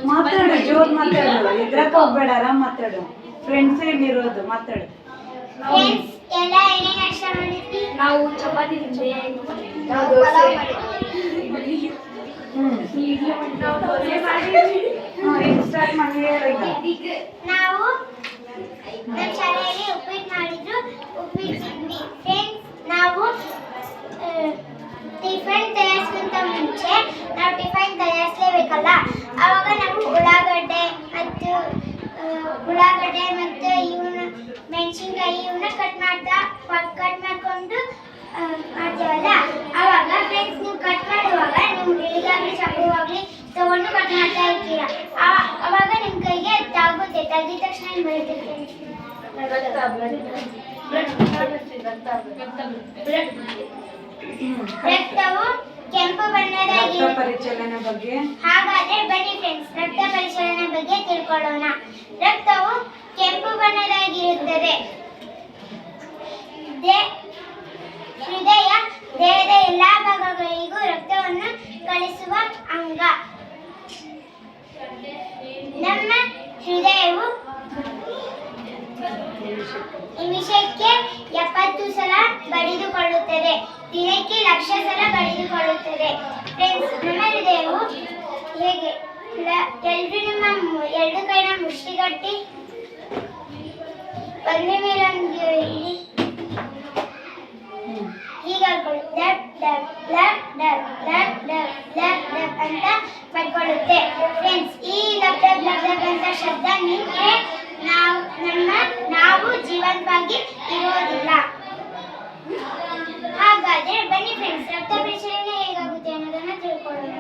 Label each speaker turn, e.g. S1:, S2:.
S1: ಮಾತಾಡು, ಜೋರ್ ಮಾತಾಡು, ಎದ್ರಕ್ಕೆ ಹೋಗ್ಬೇಡ, ಆರಾಮ್ ಮಾತಾಡು. ಫ್ರೆಂಡ್ಸ್ ಇಲ್ಲಿರೋದು, ಮಾತಾಡು.
S2: ನಾವು ಚಪಾತಿ ತಿಂದ್ವಿ.
S3: ನಾವು ನಮ್ಮ ಶಾಲೆಯಲ್ಲಿ ಉಪ್ಪಿಟ್ಟು ಮಾಡಿದ್ರು, ಉಪ್ಪಿಟ್ಟು ತಿಂದ್ವಿ. ಫ್ರೆಂಡ್ಸ್, ನಾವು ಟಿಫನ್ ತಯಾರಿಸೋಕ್ಕಿಂತ ಮುಂಚೆ ನಾವು ಟಿಫನ್ ತಯಾರಿಸಲೇಬೇಕಲ್ಲ, ಆವಾಗ ನಾವು ಉಳ್ಳಾಗಡ್ಡೆ ಮತ್ತು ಇವನ್ನ ಮೆಣಸಿನ್ಕಾಯಿ ಇವನ್ನ ಕಟ್ ಮಾಡ್ಕೊಂಡು ಮಾಡ್ತೀವಲ್ಲ, ಆವಾಗ ಫ್ರೆಂಡ್ಸ್ ನೀವು ಕಟ್ ಮಾಡುವಾಗ ನೀವು ಇಳಿಗಾಗಲಿ ಚಾಕುವಾಗಲಿ ತಗೊಂಡು ಕಟ್ ಮಾಡ್ತಾ ಇರ್ತೀರ. ಆವಾಗ ನಿಮ್ಮ ಕೈಗೆ ತಾಗುತ್ತೆ, ತಗ್ಗಿದ ತಕ್ಷಣ ಏನು ಬರುತ್ತೆ ಫ್ರೆಂಡ್ಸ್? ರಕ್ತವು ಕೆಂಪು
S1: ಪರಿಚಲನೆ ಬಗ್ಗೆ.
S3: ಹಾಗಾದ್ರೆ ಬನ್ನಿ ಫ್ರೆಂಡ್ಸ್, ರಕ್ತ ಪರಿಚಲನೆ ಬಗ್ಗೆ ತಿಳ್ಕೊಳ್ಳೋಣ. ರಕ್ತವು ಕೆಂಪು ಬಣ್ಣದಾಗಿರುತ್ತದೆ. ಹೃದಯ ದೇಹದ ಎಲ್ಲಾ ಭಾಗಗಳಿಗೂ ರಕ್ತವನ್ನು ಕಳಿಸುವ ಅಂಗ. ನಮ್ಮ ಹೃದಯವು ನಿಮಿಷಕ್ಕೆ 70 ಸಲ ಬಡಿದುಕೊಳ್ಳುತ್ತದೆ, ದಿನಕ್ಕೆ 1,00,000 ಸಲ ಬಡಿದುಕೊಳ್ಳುತ್ತದೆ. ಫ್ರೆಂಡ್ಸ್, ನಮ್ಮ ಹೃದಯವು ಹೇಗೆ? ಎಲ್ಲರೂ ನಿಮ್ಮ 2 ಕೈನ ಮುಷ್ಟಿಗಟ್ಟಿ ಒಂದ್ರ ಮೇಲೊಂದು ಇಡಿ, ಹೀಗೆ dub dub dub dub dub dub dub dub ಅಂತ ಪಡ್ಕೊಳ್ಳುತ್ತೆ. ಫ್ರೆಂಡ್ಸ್, ಈ ಡಬ್ ಡಬ್ ಡಬ್ ಡಬ್ ಅಂತ ಶಬ್ದ ನಿಂತರೆ ನಾವು ಜೀವಂತವಾಗಿ ಇರೋದಿಲ್ಲ. ಹಾಗಾದ್ರೆ ಬನ್ನಿ ಫ್ರೆಂಡ್ಸ್, ರಕ್ತ ಪರಿಚಲನೆ ಹೇಗಾಗುತ್ತೆ ಅನ್ನೋದನ್ನ ತಿಳ್ಕೊಳ್ಳೋಣ.